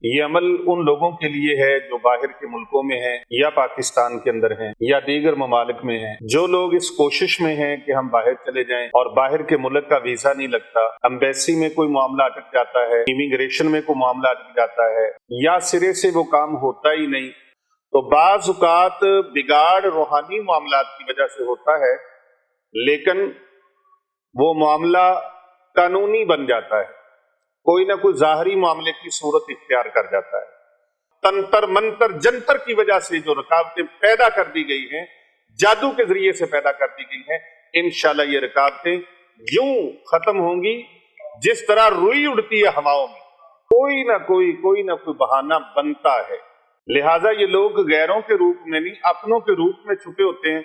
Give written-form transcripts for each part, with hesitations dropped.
یہ عمل ان لوگوں کے لیے ہے جو باہر کے ملکوں میں ہیں یا پاکستان کے اندر ہیں یا دیگر ممالک میں ہیں۔ جو لوگ اس کوشش میں ہیں کہ ہم باہر چلے جائیں اور باہر کے ملک کا ویزا نہیں لگتا، امبیسی میں کوئی معاملہ اٹک جاتا ہے، امیگریشن میں کوئی معاملہ اٹک جاتا ہے یا سرے سے وہ کام ہوتا ہی نہیں، تو بعض اوقات بگاڑ روحانی معاملات کی وجہ سے ہوتا ہے، لیکن وہ معاملہ قانونی بن جاتا ہے، کوئی نہ کوئی ظاہری معاملے کی صورت اختیار کر جاتا ہے۔ تنتر منتر جنتر کی وجہ سے جو رکاوٹیں پیدا کر دی گئی ہیں، جادو کے ذریعے سے پیدا کر دی گئی ہیں، انشاءاللہ یہ رکاوٹیں یوں ختم ہوں گی جس طرح روئی اڑتی ہے ہواؤں میں، کوئی نہ کوئی بہانہ بنتا ہے۔ لہٰذا یہ لوگ غیروں کے روپ میں نہیں، اپنوں کے روپ میں چھپے ہوتے ہیں،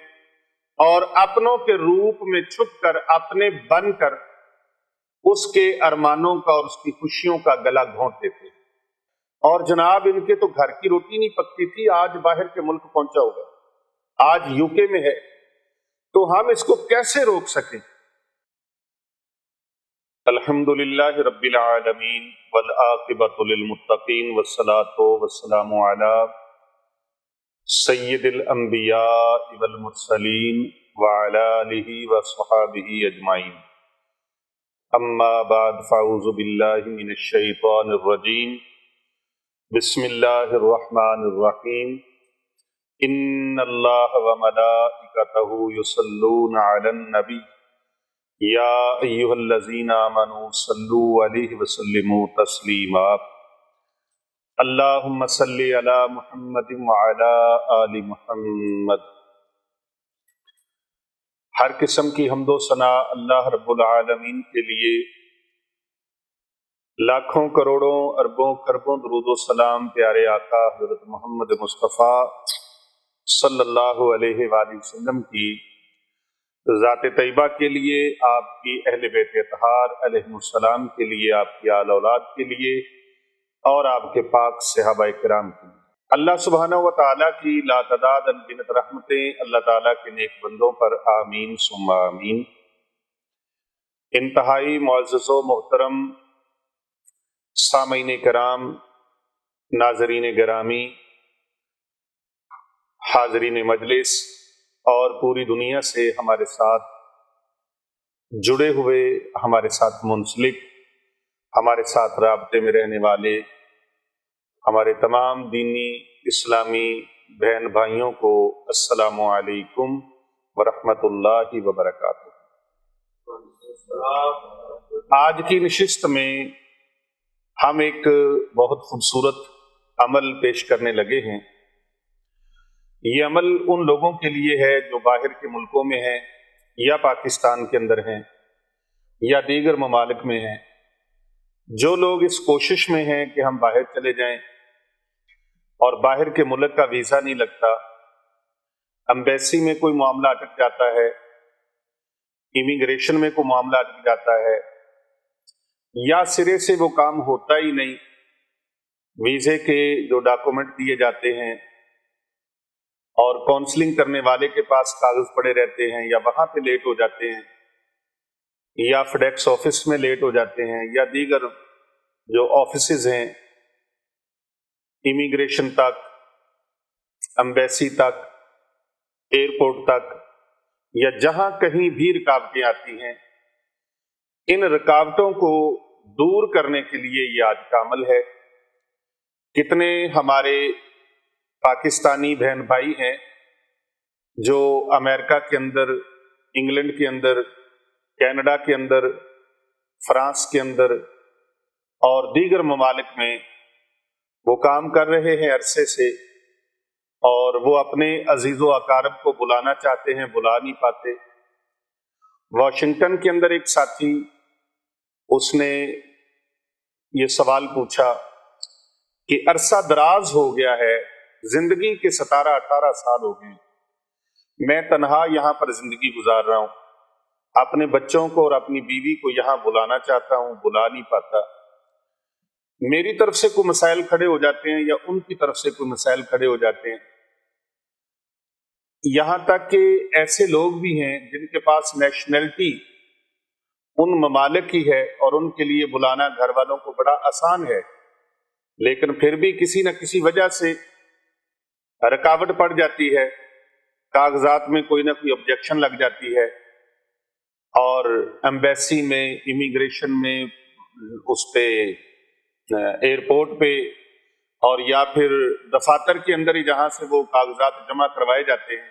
اور اپنوں کے روپ میں چھپ کر، اپنے بن کر اس کے ارمانوں کا اور اس کی خوشیوں کا گلا گھونٹ دیتے ہیں۔ اور جناب ان کے تو گھر کی روٹی نہیں پکتی تھی، آج باہر کے ملک پہنچا ہوگا، آج یو کے میں ہے، تو ہم اس کو کیسے روک سکیں؟ الحمدللہ رب العالمین والعاقبۃ للمتقین والصلاۃ والسلام علی سید الانبیاء والمرسلین وعلی آلہ وصحبہ اجمعین، اما بعد فاعوذ باللہ من الشیطان الرجیم، بسم اللہ الرحمن الرحیم، ان اللہ وملائکتہ یصلون علی النبی یا ایھا الذین آمنوا صلوا علیہ وسلموا تسلیما، اللہم صلی علی محمد وعلی آل محمد۔ ہر قسم کی حمد و ثناء اللہ رب العالمین کے لیے، لاکھوں کروڑوں اربوں خربوں درود و سلام پیارے آقا حضرت محمد مصطفیٰ صلی اللہ علیہ وآلہ وسلم کی ذات طیبہ کے لیے، آپ کی اہل بیت اطہار علیہم السلام کے لیے، آپ کی آل اولاد کے لیے، اور آپ کے پاک صحابہ کرام کے لیے۔ اللہ سبحانہ و تعالیٰ کی لاتعداد انگنت رحمتیں اللہ تعالیٰ کے نیک بندوں پر آمین ثم آمین۔ انتہائی معزز و محترم سامعین کرام، ناظرین گرامی، حاضرین مجلس اور پوری دنیا سے ہمارے ساتھ جڑے ہوئے، ہمارے ساتھ منسلک، ہمارے ساتھ رابطے میں رہنے والے ہمارے تمام دینی اسلامی بہن بھائیوں کو السلام علیکم ورحمۃ اللہ وبرکاتہ۔ آج کی نشست میں ہم ایک بہت خوبصورت عمل پیش کرنے لگے ہیں۔ یہ عمل ان لوگوں کے لیے ہے جو باہر کے ملکوں میں ہیں یا پاکستان کے اندر ہیں یا دیگر ممالک میں ہیں۔ جو لوگ اس کوشش میں ہیں کہ ہم باہر چلے جائیں اور باہر کے ملک کا ویزا نہیں لگتا، امبیسی میں کوئی معاملہ اٹک جاتا ہے، امیگریشن میں کوئی معاملہ اٹک جاتا ہے یا سرے سے وہ کام ہوتا ہی نہیں، ویزے کے جو ڈاکومنٹ دیے جاتے ہیں اور کاؤنسلنگ کرنے والے کے پاس کاغذ پڑے رہتے ہیں، یا وہاں پہ لیٹ ہو جاتے ہیں، یا فیڈیکس آفس میں لیٹ ہو جاتے ہیں، یا دیگر جو آفیسز ہیں، امیگریشن تک، امبیسی تک، ایئرپورٹ تک، یا جہاں کہیں بھی رکاوٹیں آتی ہیں، ان رکاوٹوں کو دور کرنے کے لیے یہ آج کا عمل ہے۔ کتنے ہمارے پاکستانی بہن بھائی ہیں جو امریکہ کے اندر، انگلینڈ کے اندر، کینیڈا کے اندر، فرانس کے اندر اور دیگر ممالک میں وہ کام کر رہے ہیں عرصے سے، اور وہ اپنے عزیز و اقارب کو بلانا چاہتے ہیں، بلا نہیں پاتے۔ واشنگٹن کے اندر ایک ساتھی، اس نے یہ سوال پوچھا کہ عرصہ دراز ہو گیا ہے، زندگی کے 17-18 سال ہو گئے، میں تنہا یہاں پر زندگی گزار رہا ہوں، اپنے بچوں کو اور اپنی بیوی کو یہاں بلانا چاہتا ہوں، بلا نہیں پاتا۔ میری طرف سے کوئی مسائل کھڑے ہو جاتے ہیں یا ان کی طرف سے کوئی مسائل کھڑے ہو جاتے ہیں، یہاں تک کہ ایسے لوگ بھی ہیں جن کے پاس نیشنلٹی ان ممالک کی ہے اور ان کے لیے بلانا گھر والوں کو بڑا آسان ہے، لیکن پھر بھی کسی نہ کسی وجہ سے رکاوٹ پڑ جاتی ہے، کاغذات میں کوئی نہ کوئی آبجیکشن لگ جاتی ہے، اور ایمبیسی میں، امیگریشن میں، اس پہ ایئرپورٹ پہ، اور یا پھر دفاتر کے اندر ہی جہاں سے وہ کاغذات جمع کروائے جاتے ہیں،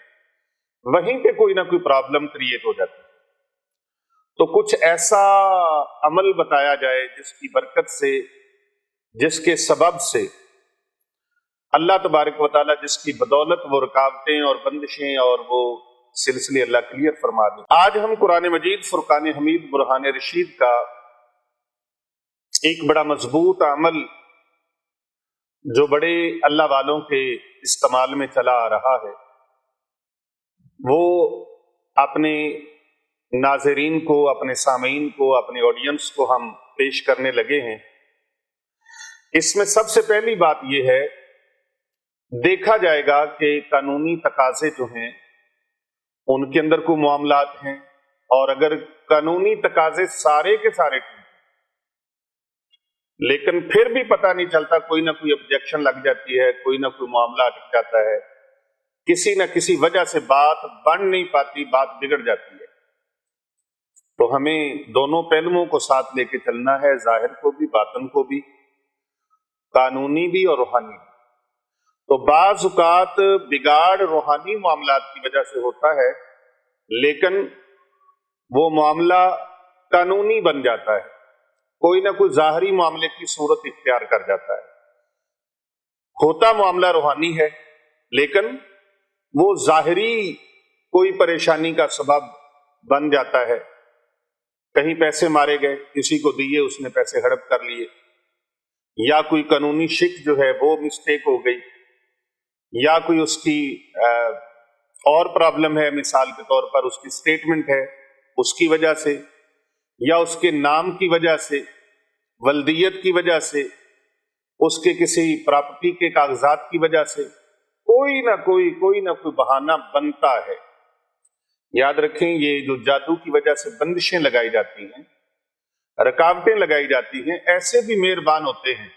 وہیں پہ کوئی نہ کوئی پرابلم کریٹ ہو جاتی ہے۔ تو کچھ ایسا عمل بتایا جائے جس کی برکت سے، جس کے سبب سے اللہ تبارک و تعالیٰ، جس کی بدولت وہ رکاوٹیں اور بندشیں اور وہ سلسلے اللہ کلیئر فرما دیں۔ آج ہم قرآن مجید فرقان حمید برہان رشید کا ایک بڑا مضبوط عمل جو بڑے اللہ والوں کے استعمال میں چلا آ رہا ہے، وہ اپنے ناظرین کو، اپنے سامعین کو، اپنے آڈینس کو ہم پیش کرنے لگے ہیں۔ اس میں سب سے پہلی بات یہ ہے، دیکھا جائے گا کہ قانونی تقاضے جو ہیں ان کے اندر کوئی معاملات ہیں، اور اگر قانونی تقاضے سارے کے سارے ٹھیک لیکن پھر بھی پتہ نہیں چلتا، کوئی نہ کوئی آبجیکشن لگ جاتی ہے، کوئی نہ کوئی معاملہ اٹک جاتا ہے، کسی نہ کسی وجہ سے بات بن نہیں پاتی، بات بگڑ جاتی ہے، تو ہمیں دونوں پہلوؤں کو ساتھ لے کے چلنا ہے، ظاہر کو بھی، باطن کو بھی، قانونی بھی اور روحانی بھی۔ تو بعض اوقات بگاڑ روحانی معاملات کی وجہ سے ہوتا ہے، لیکن وہ معاملہ قانونی بن جاتا ہے، کوئی نہ کوئی ظاہری معاملے کی صورت اختیار کر جاتا ہے۔ ہوتا معاملہ روحانی ہے، لیکن وہ ظاہری کوئی پریشانی کا سبب بن جاتا ہے۔ کہیں پیسے مارے گئے، کسی کو دیے، اس نے پیسے ہڑپ کر لیے، یا کوئی قانونی شک جو ہے وہ مسٹیک ہو گئی، یا کوئی اس کی اور پرابلم ہے، مثال کے طور پر اس کی سٹیٹمنٹ ہے، اس کی وجہ سے، یا اس کے نام کی وجہ سے، ولدیت کی وجہ سے، اس کے کسی پراپرٹی کے کاغذات کی وجہ سے، کوئی نہ کوئی بہانہ بنتا ہے۔ یاد رکھیں، یہ جو جادو کی وجہ سے بندشیں لگائی جاتی ہیں، رکاوٹیں لگائی جاتی ہیں، ایسے بھی مہربان ہوتے ہیں،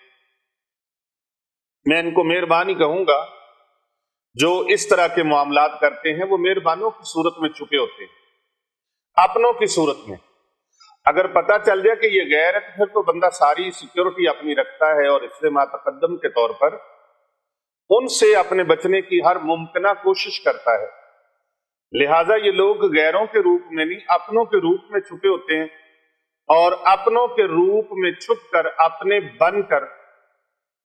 میں ان کو مہربان ہی کہوں گا، جو اس طرح کے معاملات کرتے ہیں، وہ مہربانوں کی صورت میں چھپے ہوتے ہیں، اپنوں کی صورت میں۔ اگر پتہ چل جائے کہ یہ غیر ہے، تو پھر تو بندہ ساری سیکیورٹی اپنی رکھتا ہے، اور اس سے ما تقدم کے طور پر ان سے اپنے بچنے کی ہر ممکنہ کوشش کرتا ہے۔ لہٰذا یہ لوگ غیروں کے روپ میں نہیں، اپنوں کے روپ میں چھپے ہوتے ہیں، اور اپنوں کے روپ میں چھپ کر، اپنے بن کر،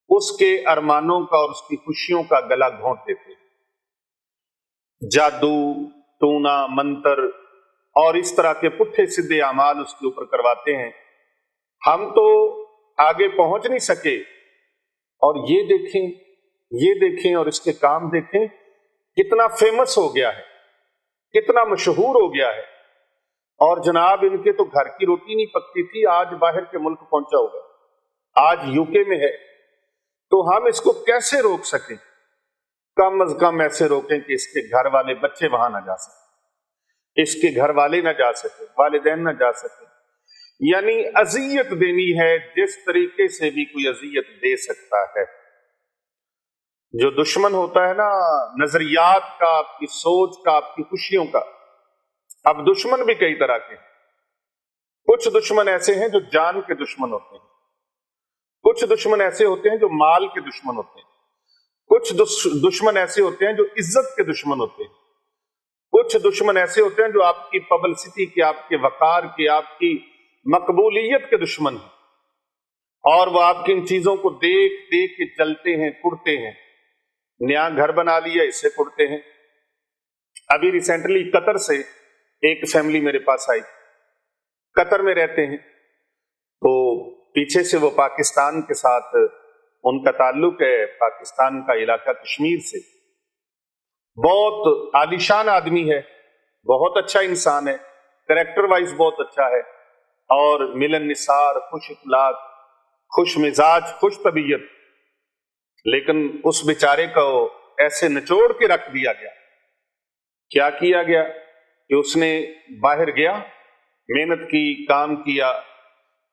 اس کے ارمانوں کا اور اس کی خوشیوں کا گلا گھونٹ دیتے ہیں۔ جادو، ٹونا، منتر اور اس طرح کے پٹھے سیدھے اعمال اس کے اوپر کرواتے ہیں۔ ہم تو آگے پہنچ نہیں سکے، اور یہ دیکھیں اور اس کے کام دیکھیں، کتنا فیمس ہو گیا ہے، کتنا مشہور ہو گیا ہے، اور جناب ان کے تو گھر کی روٹی نہیں پکتی تھی، آج باہر کے ملک پہنچا ہوگا، آج UK میں ہے۔ تو ہم اس کو کیسے روک سکیں؟ کم از کم ایسے روکیں کہ اس کے گھر والے بچے وہاں نہ جا سکیں، اس کے گھر والے نہ جا سکیں، والدین نہ جا سکیں، یعنی اذیت دینی ہے جس طریقے سے بھی کوئی اذیت دے سکتا ہے۔ جو دشمن ہوتا ہے نا، نظریات کا، آپ کی سوچ کا، آپ کی خوشیوں کا، اب دشمن بھی کئی طرح کے ہیں۔ کچھ دشمن ایسے ہیں جو جان کے دشمن ہوتے ہیں، کچھ دشمن ایسے ہوتے ہیں جو مال کے دشمن ہوتے ہیں، کچھ دشمن ایسے ہوتے ہیں جو عزت کے دشمن ہوتے ہیں، کچھ دشمن ایسے ہوتے ہیں جو آپ کی پبلسٹی کے، آپ کے وقار کے، آپ کی مقبولیت کے دشمن ہیں، اور وہ آپ کی ان چیزوں کو دیکھ دیکھ کے چلتے ہیں، کڑتے ہیں۔ نیا گھر بنا لیا، اس سے کڑتے ہیں۔ ابھی ریسنٹلی قطر سے ایک فیملی میرے پاس آئی، قطر میں رہتے ہیں، تو پیچھے سے وہ پاکستان کے ساتھ ان کا تعلق ہے، پاکستان کا علاقہ کشمیر سے۔ بہت عالیشان آدمی ہے، بہت اچھا انسان ہے، کریکٹر وائز بہت اچھا ہے، اور ملن نثار، خوش اخلاق، خوش مزاج، خوش طبیعت، لیکن اس بیچارے کو ایسے نچوڑ کے رکھ دیا گیا۔ کیا کیا گیا کہ اس نے باہر گیا، محنت کی، کام کیا،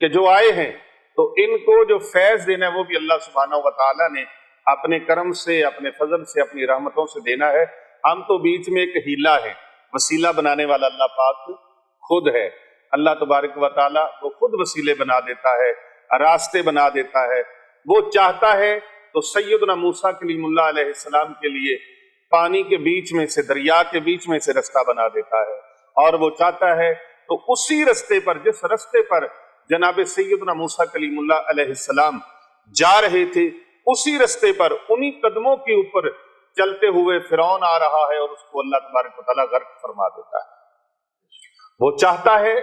کہ جو آئے ہیں تو ان کو جو فیض دینا ہے وہ بھی اللہ سبحانہ و تعالیٰ نے اپنے کرم سے، اپنے فضل سے، اپنی رحمتوں سے دینا ہے۔ ہم تو بیچ میں ایک ہیلا ہے، وسیلہ بنانے والا اللہ پاک خود ہے۔ اللہ تبارک و تعالیٰ وہ خود وسیلے بنا دیتا ہے، راستے بنا دیتا ہے۔ وہ چاہتا ہے تو سیدنا موسیٰ کلیم اللہ علیہ السلام کے لیے پانی کے بیچ میں سے، دریا کے بیچ میں سے رستہ بنا دیتا ہے، اور وہ چاہتا ہے تو اسی رستے پر، جس رستے پر جناب سیدنا موسیٰ کلیم اللہ علیہ السلام جا رہے تھے، اسی رستے پر انہی قدموں کے اوپر چلتے ہوئے فرعون آ رہا ہے اور اس کو اللہ تبارک و تعالیٰ غرق فرما دیتا ہے۔ وہ چاہتا ہے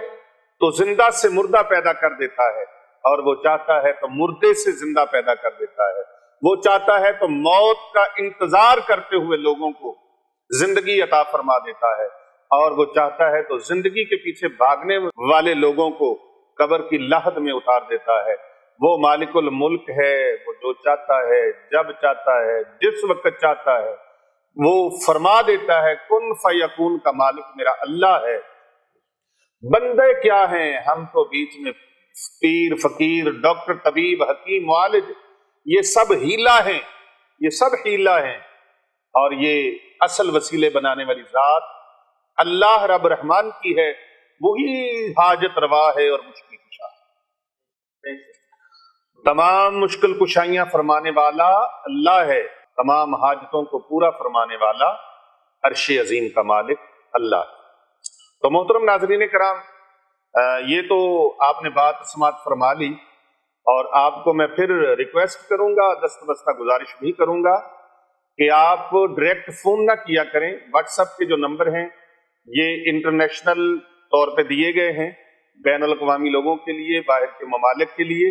تو زندہ سے مردہ پیدا کر دیتا ہے، اور وہ چاہتا ہے تو مردے سے زندہ پیدا کر دیتا ہے۔ وہ چاہتا ہے تو موت کا انتظار کرتے ہوئے لوگوں کو زندگی عطا فرما دیتا ہے، اور وہ چاہتا ہے تو زندگی کے پیچھے بھاگنے والے لوگوں کو قبر کی لحد میں اتار دیتا ہے۔ وہ مالک الملک ہے، وہ جو چاہتا ہے، جب چاہتا ہے، جس وقت چاہتا ہے وہ فرما دیتا ہے۔ کن فیکون کا مالک میرا اللہ ہے۔ بندے کیا ہیں ہم تو بیچ میں پیر، فقیر، ڈاکٹر، طبیب، حکیم، معالج، یہ سب ہیلا ہیں، یہ سب ہیلا ہیں، اور یہ اصل وسیلے بنانے والی ذات اللہ رب رحمان کی ہے۔ وہی حاجت روا ہے اور مشکل کشا ہے۔ تمام مشکل کشائیاں فرمانے والا اللہ ہے، تمام حاجتوں کو پورا فرمانے والا عرش عظیم کا مالک اللہ ہے۔ تو محترم ناظرین کرام، یہ تو آپ نے بات سماعت فرما لی، اور آپ کو میں پھر ریکویسٹ کروں گا، دست بستہ گزارش بھی کروں گا کہ آپ ڈائریکٹ فون نہ کیا کریں۔ واٹس ایپ کے جو نمبر ہیں یہ انٹرنیشنل طور پہ دیے گئے ہیں، بین الاقوامی لوگوں کے لیے، باہر کے ممالک کے لیے،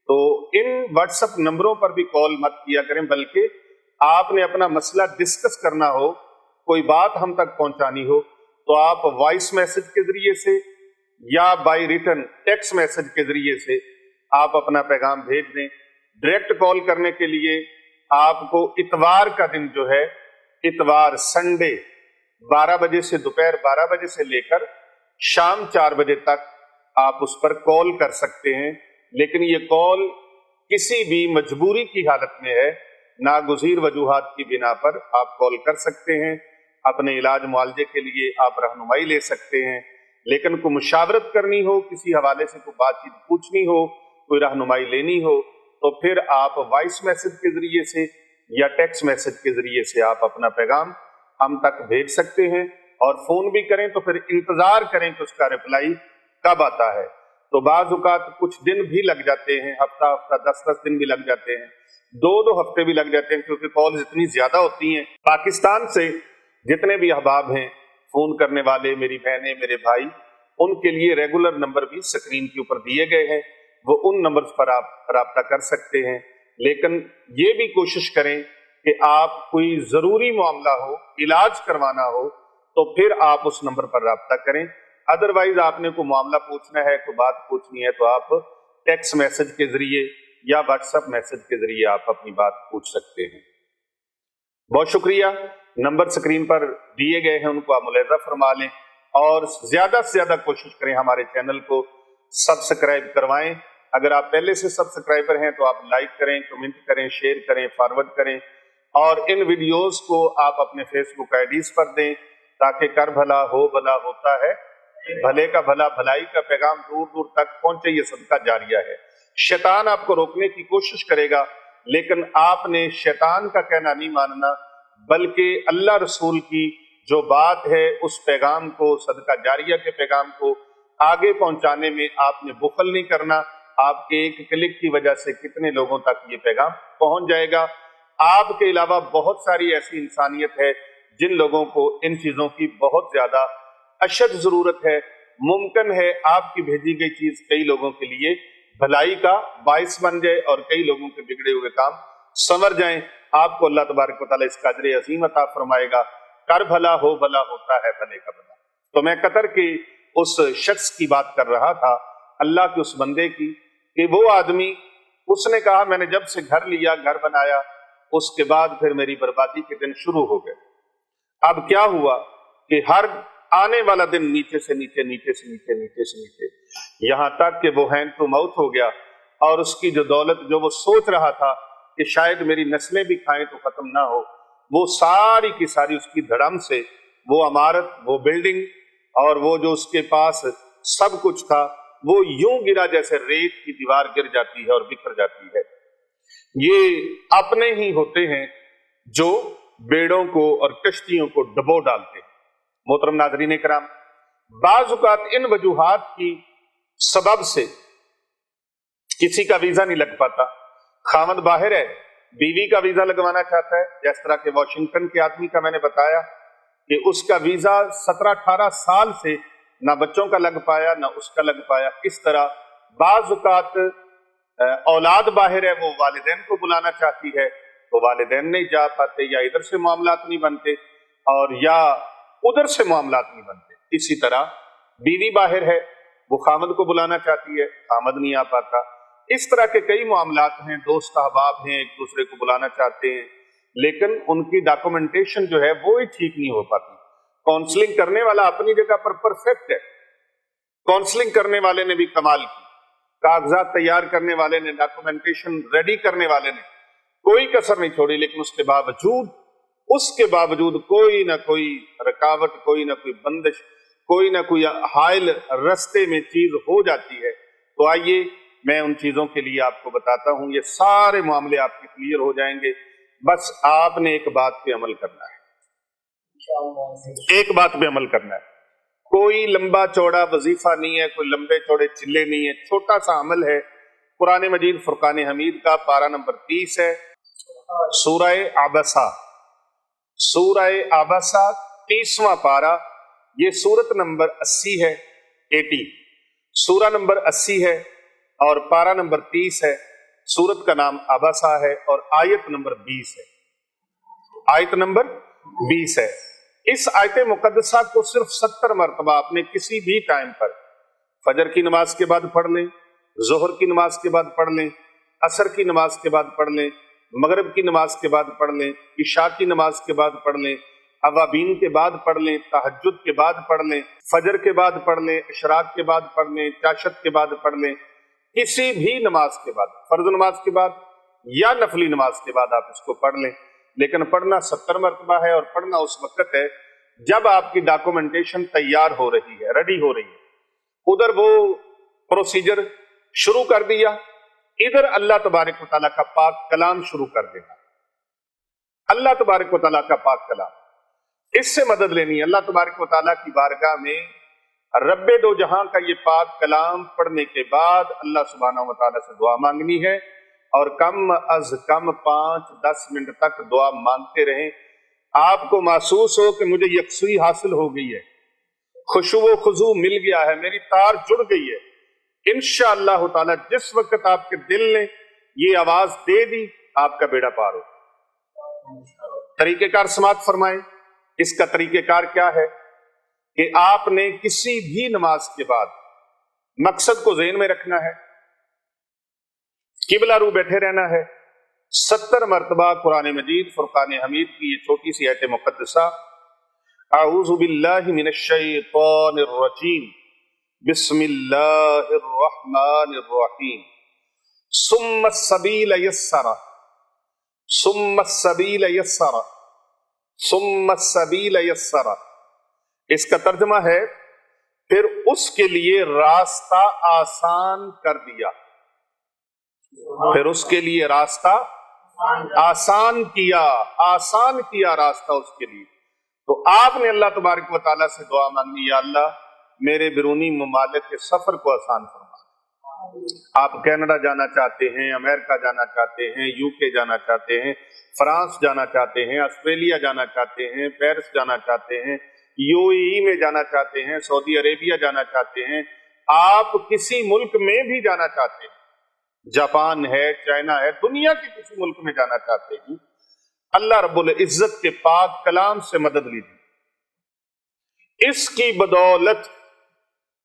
تو ان واٹس ایپ نمبروں پر بھی کال مت کیا کریں، بلکہ آپ نے اپنا مسئلہ ڈسکس کرنا ہو، کوئی بات ہم تک پہنچانی ہو، تو آپ وائس میسج کے ذریعے سے یا بائی ریٹن ٹیکسٹ میسج کے ذریعے سے آپ اپنا پیغام بھیج دیں۔ ڈائریکٹ کال کرنے کے لیے آپ کو اتوار کا دن جو ہے، اتوار سنڈے 12 بجے سے، دوپہر 12 بجے سے لے کر شام 4 بجے تک آپ اس پر کال کر سکتے ہیں، لیکن یہ کال کسی بھی مجبوری کی حالت میں ہے، ناگزیر وجوہات کی بنا پر آپ کال کر سکتے ہیں۔ اپنے علاج معالجے کے لیے آپ رہنمائی لے سکتے ہیں، لیکن کوئی مشاورت کرنی ہو، کسی حوالے سے کوئی بات چیت پوچھنی ہو، کوئی رہنمائی لینی ہو، تو پھر آپ وائس میسج کے ذریعے سے یا ٹیکسٹ میسج کے ذریعے سے آپ اپنا پیغام ہم تک بھیج سکتے ہیں، اور فون بھی کریں تو پھر انتظار کریں کہ اس کا رپلائی کب آتا ہے۔ تو بعض اوقات کچھ دن بھی لگ جاتے ہیں، ہفتہ 10 دن بھی لگ جاتے ہیں، 2 ہفتے بھی لگ جاتے ہیں، کیونکہ کالز اتنی زیادہ ہوتی ہیں۔ پاکستان سے جتنے بھی احباب ہیں فون کرنے والے، میری بہنیں، میرے بھائی، ان کے لیے ریگولر نمبر بھی سکرین کے اوپر دیے گئے ہیں، وہ ان نمبرز پر آپ رابطہ کر سکتے ہیں۔ لیکن یہ بھی کوشش کریں کہ آپ کوئی ضروری معاملہ ہو، علاج کروانا ہو، تو پھر آپ اس نمبر پر رابطہ کریں۔ ادروائز آپ نے کوئی معاملہ پوچھنا ہے، کوئی بات پوچھنی ہے، تو آپ ٹیکسٹ میسج کے ذریعے یا واٹس ایپ میسج کے ذریعے آپ اپنی بات پوچھ سکتے ہیں۔ بہت شکریہ۔ نمبر سکرین پر دیے گئے ہیں، ان کو آپ ملاحظہ فرما لیں، اور زیادہ سے زیادہ کوشش کریں ہمارے چینل کو سبسکرائب کروائیں۔ اگر آپ پہلے سے سبسکرائبر ہیں تو آپ لائک کریں، کمنٹ کریں، شیئر کریں، فارورڈ کریں، اور ان ویڈیوز کو آپ اپنے فیس بک آئی ڈیز پر دیں، تاکہ کر بھلا ہو بھلا ہوتا ہے، بھلے کا بھلا، بھلائی کا پیغام دور دور تک پہنچے، یہ صدقہ جاریہ ہے۔ شیطان آپ کو روکنے کی کوشش کرے گا، لیکن آپ نے شیطان کا کہنا نہیں ماننا، بلکہ اللہ رسول کی جو بات ہے اس پیغام کو، صدقہ جاریہ کے پیغام کو آگے پہنچانے میں آپ نے بخل نہیں کرنا۔ آپ کے ایک کلک کی وجہ سے کتنے لوگوں تک یہ پیغام پہنچ جائے گا۔ آپ کے علاوہ بہت ساری ایسی انسانیت ہے جن لوگوں کو ان چیزوں کی بہت زیادہ اشد ضرورت ہے۔ ممکن ہے آپ کی بھیجی گئی چیز کئی لوگوں کے لیے بھلائی کا باعث بن جائے، اور کئی لوگوں کے بگڑے ہوئے کام سنور جائیں۔ آپ کو اللہ تبارک و تعالیٰ اس کا اجر عظیم عطا فرمائے گا۔ کر بھلا ہو بھلا ہوتا ہے، بھلے کا بھلا۔ تو میں قطر کے اس شخص کی بات کر رہا تھا، اللہ کے اس بندے کی، کہ وہ آدمی، اس نے کہا میں نے جب سے گھر لیا، گھر بنایا، اس کے بعد پھر میری بربادی کے دن شروع ہو گئے۔ اب کیا ہوا کہ ہر آنے والا دن نیچے سے نیچے، نیچے سے نیچے، نیچے سے نیچے، یہاں تک کہ وہ ہینڈ ٹو ماؤتھ ہو گیا، اور اس کی جو دولت جو وہ سوچ رہا تھا کہ شاید میری نسلیں بھی کھائیں تو ختم نہ ہو، وہ ساری کی ساری اس کی دھڑم سے وہ عمارت، وہ بلڈنگ اور وہ جو اس کے پاس سب کچھ تھا، وہ یوں گرا جیسے ریت کی دیوار گر جاتی ہے اور بکھر جاتی ہے۔ یہ اپنے ہی ہوتے ہیں جو بیڑوں کو اور کشتیوں کو ڈبو ڈالتے ہیں۔ محترم ناظرین کرام، بعض اوقات ان وجوہات کی سبب سے کسی کا ویزا نہیں لگ پاتا، خاوند باہر ہے، بیوی کا ویزا لگوانا چاہتا ہے، جس طرح کہ واشنگٹن کے آدمی کا میں نے بتایا کہ اس کا ویزا 17-18 سال سے نہ بچوں کا لگ پایا نہ اس کا لگ پایا۔ اس طرح بعض اوقات اولاد باہر ہے، وہ والدین کو بلانا چاہتی ہے تو والدین نہیں جا پاتے، یا ادھر سے معاملات نہیں بنتے اور یا ادھر سے معاملات نہیں بنتے۔ اسی طرح بیوی باہر ہے، وہ خامد کو بلانا چاہتی ہے، خامد نہیں آ پاتا۔ اس طرح کے کئی معاملات ہیں، دوست احباب ہیں ایک دوسرے کو بلانا چاہتے ہیں لیکن ان کی ڈاکومنٹیشن جو ہے وہ ہی ٹھیک نہیں ہو پاتی۔ کاؤنسلنگ کرنے والا اپنی جگہ پر پرفیکٹ ہے، کاؤنسلنگ کرنے والے نے بھی کمال کی، کاغذات تیار کرنے والے نے، ڈاکومنٹیشن ریڈی کرنے والے نے کوئی کسر نہیں چھوڑی، لیکن اس کے باوجود کوئی نہ کوئی رکاوٹ، کوئی نہ کوئی بندش، کوئی نہ کوئی حائل رستے میں چیز ہو جاتی ہے۔ تو آئیے میں ان چیزوں کے لیے آپ کو بتاتا ہوں، یہ سارے معاملے آپ کے کلیئر ہو جائیں گے، بس آپ نے ایک بات پہ عمل کرنا ہے، ایک بات پہ عمل کرنا ہے۔ کوئی لمبا چوڑا وظیفہ نہیں ہے، کوئی لمبے چوڑے چلے نہیں ہے، چھوٹا سا عمل ہے۔ قرآن مجید فرقان حمید کا پارہ نمبر 30 ہے، سورہ عبسہ، سورہ عبسہ 30واں پارہ، یہ سورت نمبر 80 ہے، 80 سورہ نمبر 80 ہے اور پارہ نمبر 30 ہے۔ سورت کا نام عبسہ ہے اور آیت نمبر 20 ہے، آیت نمبر 20 ہے۔ اس آیت مقدسہ کو صرف 70 مرتبہ آپ نے کسی بھی ٹائم پر، فجر کی نماز کے بعد پڑھ لیں، ظہر کی نماز کے بعد پڑھ لیں، عصر کی نماز کے بعد پڑھ لیں، مغرب کی نماز کے بعد پڑھ لیں، عشاء کی نماز کے بعد پڑھ لیں، اوابین کے بعد پڑھ لیں، تہجد کے بعد پڑھ لیں، فجر کے بعد پڑھ لیں، اشراق کے بعد پڑھ لیں، چاشت کے بعد پڑھ لیں، کسی بھی نماز کے بعد، فرض نماز کے بعد یا نفلی نماز کے بعد آپ اس کو پڑھ لیں، لیکن پڑھنا 70 مرتبہ ہے، اور پڑھنا اس وقت ہے جب آپ کی ڈاکومنٹیشن تیار ہو رہی ہے، ریڈی ہو رہی ہے۔ ادھر وہ پروسیجر شروع کر دیا، ادھر اللہ تبارک و تعالیٰ کا پاک کلام شروع کر دینا، اللہ تبارک و تعالیٰ کا پاک کلام، اس سے مدد لینی ہے۔ اللہ تبارک و تعالیٰ کی بارگاہ میں رب دو جہاں کا یہ پاک کلام پڑھنے کے بعد اللہ سبحانہ و تعالیٰ سے دعا مانگنی ہے، اور کم از کم 5-10 منٹ تک دعا مانگتے رہیں۔ آپ کو محسوس ہو کہ مجھے یکسوئی حاصل ہو گئی ہے، خشوع و خضوع مل گیا ہے، میری تار جڑ گئی ہے، انشاءاللہ تعالیٰ جس وقت آپ کے دل نے یہ آواز دے دی آپ کا بیڑا پار ہو۔ طریقہ کار سماعت فرمائیں۔ اس کا طریقہ کار کیا ہے کہ آپ نے کسی بھی نماز کے بعد مقصد کو ذہن میں رکھنا ہے، قبلہ رو بیٹھے رہنا ہے، 70 مرتبہ قرآن مجید فرقان حمید کی یہ چھوٹی سی آیت مقدسہ، اعوذ باللہ من الشیطان الرجیم، بسم اللہ الرحمن الرحیم، ثم السبیل یسرہ، ثم السبیل یسرہ، ثم السبیل یسرہ، اس کا ترجمہ ہے پھر اس کے لیے راستہ آسان کر دیا، پھر اس کے لیے راستہ آسان کیا، آسان کیا راستہ اس کے لیے۔ تو آپ نے اللہ تبارک و تعالیٰ سے دعا مانگی، یا اللہ میرے بیرونی ممالک کے سفر کو آسان فرما۔ آپ کینیڈا جانا چاہتے ہیں، امریکہ جانا چاہتے ہیں، یو کے جانا چاہتے ہیں، فرانس جانا چاہتے ہیں، آسٹریلیا جانا چاہتے ہیں، پیرس جانا چاہتے ہیں، یو اے ای میں جانا چاہتے ہیں، سعودی عربیہ جانا چاہتے ہیں، آپ کسی ملک میں بھی جانا چاہتے ہیں، جاپان ہے، چائنا ہے، دنیا کے کسی ملک میں جانا چاہتے ہیں، اللہ رب العزت کے پاک کلام سے مدد لیجیے۔ اس کی بدولت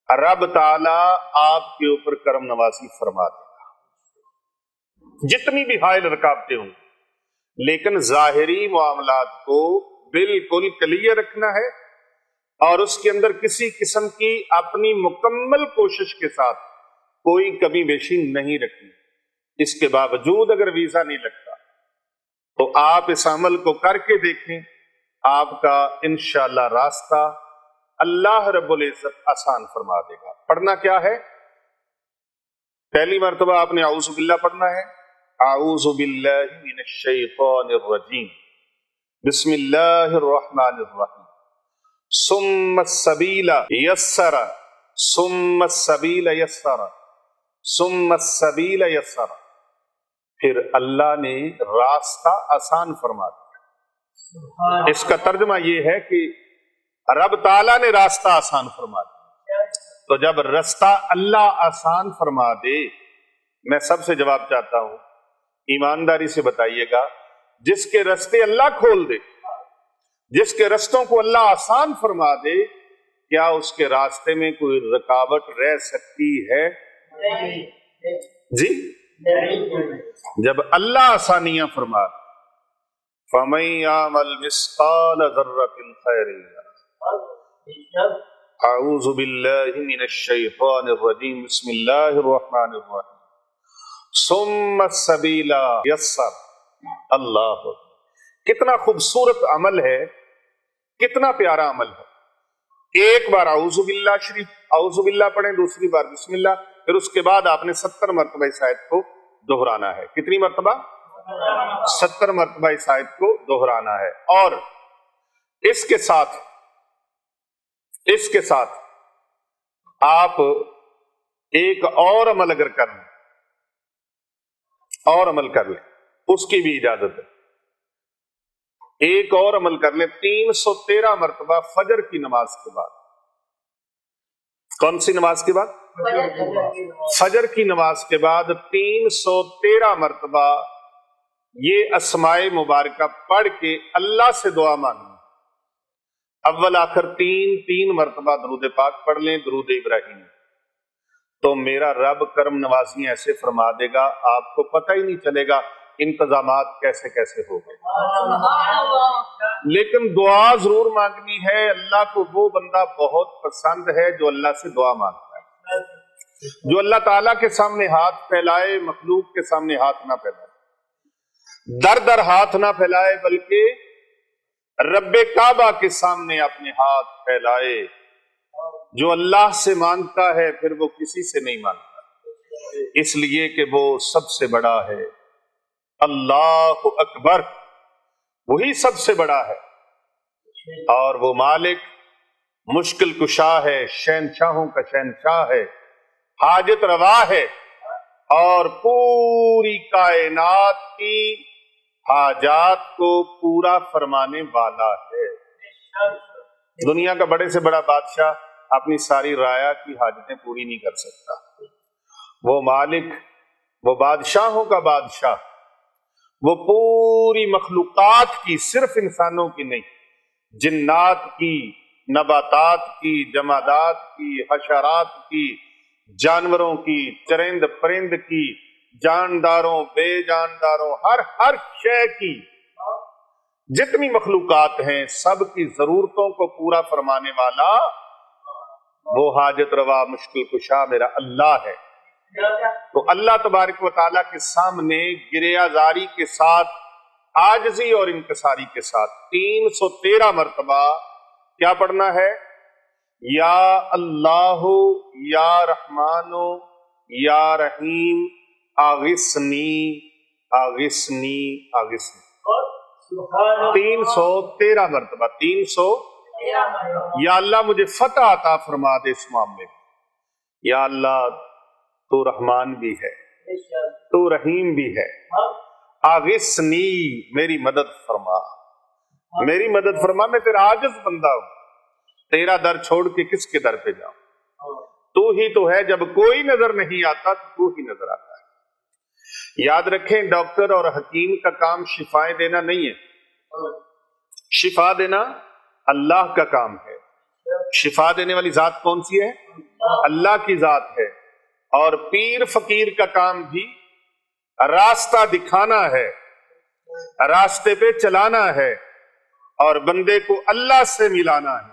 رب تعالی آپ کے اوپر کرم نوازی فرما دے گا، جتنی بھی حائل رکاوٹیں ہوں، لیکن ظاہری معاملات کو بالکل کلیئر رکھنا ہے اور اس کے اندر کسی قسم کی اپنی مکمل کوشش کے ساتھ کوئی کمی بیشی نہیں رکھنی، اس کے باوجود اگر ویزا نہیں لگتا تو آپ اس عمل کو کر کے دیکھیں، آپ کا انشاءاللہ راستہ اللہ رب العزت آسان فرما دے گا۔ پڑھنا کیا ہے؟ پہلی مرتبہ آپ نے اعوذ باللہ پڑھنا ہے، اعوذ باللہ من الشیطان الرجیم، بسم اللہ الرحمن الرحیم، ثم السبیل یسر، ثم السبیل یسر، ثم السبیل یسر، پھر اللہ نے راستہ آسان فرما دیا۔ اس کا ترجمہ یہ ہے کہ رب تعالیٰ نے راستہ آسان فرما دیا۔ تو جب راستہ اللہ آسان فرما دے، میں سب سے جواب چاہتا ہوں، ایمانداری سے بتائیے گا، جس کے راستے اللہ کھول دے، جس کے رستوں کو اللہ آسان فرما دے، کیا اس کے راستے میں کوئی رکاوٹ رہ سکتی ہے؟ جی، جب اللہ آسانیاں فرما دے، فَمَن يَعْمَلْ مِثْقَالَ ذَرَّةٍ خَيْرًا يَرَهُ، اعوذ باللہ من الشیطان الرجیم، بسم اللہ الرحمن الرحیم، ثم السبیل یسر۔ اللہ، کتنا خوبصورت عمل ہے، کتنا پیارا عمل ہے۔ ایک بار اعوذ باللہ شریف اعوذ باللہ پڑھیں، دوسری بار بسم اللہ، پھر اس کے بعد آپ نے 70 مرتبہ اس آیت کو دہرانا ہے۔ کتنی مرتبہ؟ 70 مرتبہ اس آیت کو دہرانا ہے۔ اور اس کے ساتھ آپ ایک اور عمل اگر کر لیں، اور عمل کر لیں، اس کی بھی اجازت ہے۔ ایک اور عمل کر لیں، 313 مرتبہ فجر کی نماز کے بعد۔ کون سی نماز کے بعد؟ فجر کی نماز کے بعد 313 مرتبہ یہ اسماء مبارکہ پڑھ کے اللہ سے دعا مانگیں۔ اول آخر تین مرتبہ درود پاک پڑھ لیں، درود ابراہیم، تو میرا رب کرم نوازی ایسے فرما دے گا، آپ کو پتہ ہی نہیں چلے گا انتظامات کیسے کیسے ہو گئے۔ لیکن دعا ضرور مانگنی ہے۔ اللہ کو وہ بندہ بہت پسند ہے جو اللہ سے دعا مانگتا ہے، جو اللہ تعالیٰ کے سامنے ہاتھ پھیلائے، مخلوق کے سامنے ہاتھ نہ پھیلائے، در ہاتھ نہ پھیلائے، بلکہ رب کعبہ کے سامنے اپنے ہاتھ پھیلائے۔ جو اللہ سے مانگتا ہے پھر وہ کسی سے نہیں مانگتا، اس لیے کہ وہ سب سے بڑا ہے۔ اللہ اکبر، وہی سب سے بڑا ہے، اور وہ مالک مشکل کشا ہے، شہنشاہوں کا شہنشاہ ہے، حاجت روا ہے، اور پوری کائنات کی حاجات کو پورا فرمانے والا ہے۔ دنیا کا بڑے سے بڑا بادشاہ اپنی ساری رعایا کی حاجتیں پوری نہیں کر سکتا۔ وہ مالک، وہ بادشاہوں کا بادشاہ، وہ پوری مخلوقات کی، صرف انسانوں کی نہیں، جنات کی، نباتات کی، جمادات کی، حشرات کی، جانوروں کی، چرند پرند کی، جانداروں بے جانداروں، ہر شے کی، جتنی مخلوقات ہیں سب کی ضرورتوں کو پورا فرمانے والا وہ حاجت روا مشکل کشا میرا اللہ ہے۔ تو اللہ تبارک و تعالیٰ کے سامنے گریہ زاری کے ساتھ، عاجزی اور انکساری کے ساتھ 313 مرتبہ کیا پڑھنا ہے؟ یا اللہ یا رحمان یا رحیم آغثنی آغثنی آغثنی، 313 مرتبہ 300۔ یا اللہ مجھے فتح عطا فرما دے اس معاملے میں۔ یا اللہ تو رحمان بھی ہے، تو رحیم بھی ہے، آغثنی میری مدد فرما، میری مدد فرما، میں تیرا عاجز بندہ ہوں، تیرا در چھوڑ کے کس کے در پہ جاؤں؟ تو ہی تو ہے، جب کوئی نظر نہیں آتا تو ہی نظر آتا ہے۔ یاد رکھیں، ڈاکٹر اور حکیم کا کام شفائیں دینا نہیں ہے، شفا دینا اللہ کا کام ہے۔ شفا دینے والی ذات کون سی ہے؟ اللہ کی ذات ہے۔ اور پیر فقیر کا کام بھی راستہ دکھانا ہے، راستے پہ چلانا ہے، اور بندے کو اللہ سے ملانا ہے۔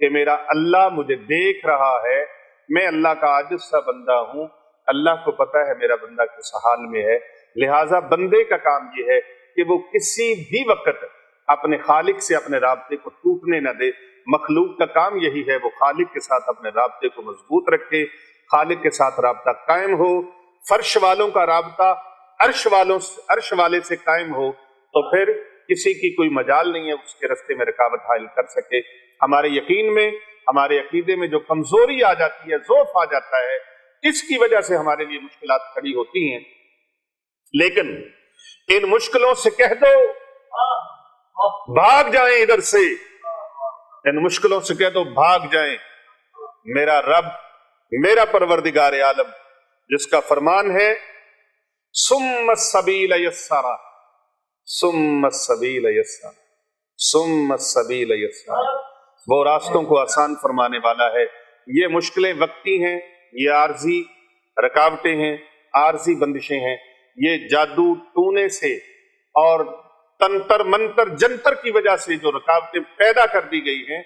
کہ میرا اللہ مجھے دیکھ رہا ہے، میں اللہ کا عاجز سا بندہ ہوں، اللہ کو پتا ہے میرا بندہ کس حال میں ہے، لہٰذا بندے کا کام یہ ہے کہ وہ کسی بھی وقت اپنے خالق سے اپنے رابطے کو ٹوٹنے نہ دے۔ مخلوق کا کام یہی ہے، وہ خالق کے ساتھ اپنے رابطے کو مضبوط رکھے، خالق کے ساتھ رابطہ قائم ہو۔ فرش والوں کا رابطہ عرش والے سے قائم ہو تو پھر کسی کی کوئی مجال نہیں ہے اس کے راستے میں رکاوٹ حائل کر سکے۔ ہمارے یقین میں، ہمارے عقیدے میں جو کمزوری آ جاتی ہے، ضعف آ جاتا ہے، اس کی وجہ سے ہمارے لیے مشکلات کھڑی ہوتی ہیں، لیکن ان مشکلوں سے کہہ دو بھاگ جائیں ادھر سے، ان مشکلوں سے کہہ دو بھاگ جائیں۔ میرا رب، میرا پروردگار عالم جس کا فرمان ہے ثم السبیل یسرا، ثم السبیل یسرا، ثم السبیل یسرا، وہ راستوں کو آسان فرمانے والا ہے۔ یہ مشکلیں وقتی ہیں، یہ عارضی رکاوٹیں ہیں، عارضی بندشیں ہیں، یہ جادو ٹونے سے اور تنتر منتر جنتر کی وجہ سے جو رکاوٹیں پیدا کر دی گئی ہیں،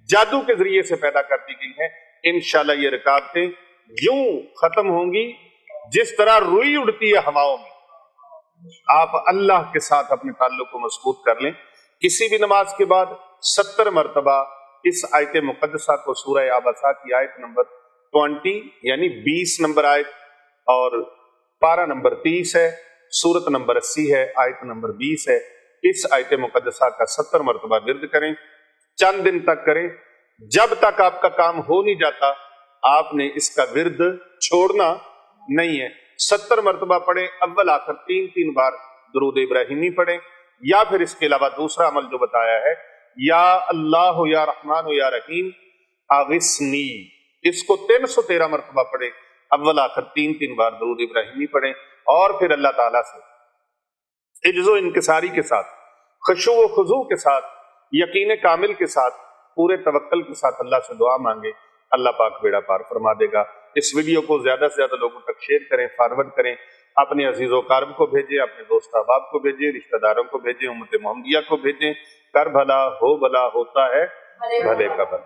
جادو کے ذریعے سے پیدا کر دی گئی ہیں، انشاءاللہ یہ رکاوٹیں یوں ختم ہوں گی جس طرح روئی اڑتی ہے ہواؤں میں۔ آپ اللہ کے ساتھ اپنے تعلق کو مضبوط کر لیں۔ کسی بھی نماز کے بعد 70 مرتبہ اس آیت مقدسہ کو، سورہ عبسہ کی آیت نمبر 20 یعنی 20 نمبر آیت، اور پارہ نمبر 30 ہے، سورت نمبر 80 ہے، آیت نمبر 20 ہے، اس آیت مقدسہ کا 70 مرتبہ ورد کریں، چند دن تک کریں، جب تک آپ کا کام ہو نہیں جاتا آپ نے اس کا ورد چھوڑنا نہیں ہے۔ 70 مرتبہ پڑھیں، اول آخر 3 بار درود ابراہیمی پڑھیں، یا پھر اس کے علاوہ دوسرا عمل جو بتایا ہے، یا اللہ یا رحمان یا رحیم اغثنی، اس کو 313 مرتبہ پڑھیں، اول آخر 3 بار درود ابراہیمی پڑھیں، اور پھر اللہ تعالیٰ سے عجز و انکساری کے ساتھ، خشوع و خضوع کے ساتھ، یقین کامل کے ساتھ، پورے توکل کے ساتھ اللہ سے دعا مانگے، اللہ پاک بیڑا پار فرما دے گا۔ اس ویڈیو کو زیادہ سے زیادہ لوگوں تک شیئر کریں، فارورڈ کریں، اپنے عزیز و اقارب کو بھیجیں، اپنے دوست احباب کو بھیجیں، رشتہ داروں کو بھیجیں، امت محمدیہ کو بھیجیں۔ کر بھلا ہو بھلا، ہوتا ہے بھلے کا بھلا۔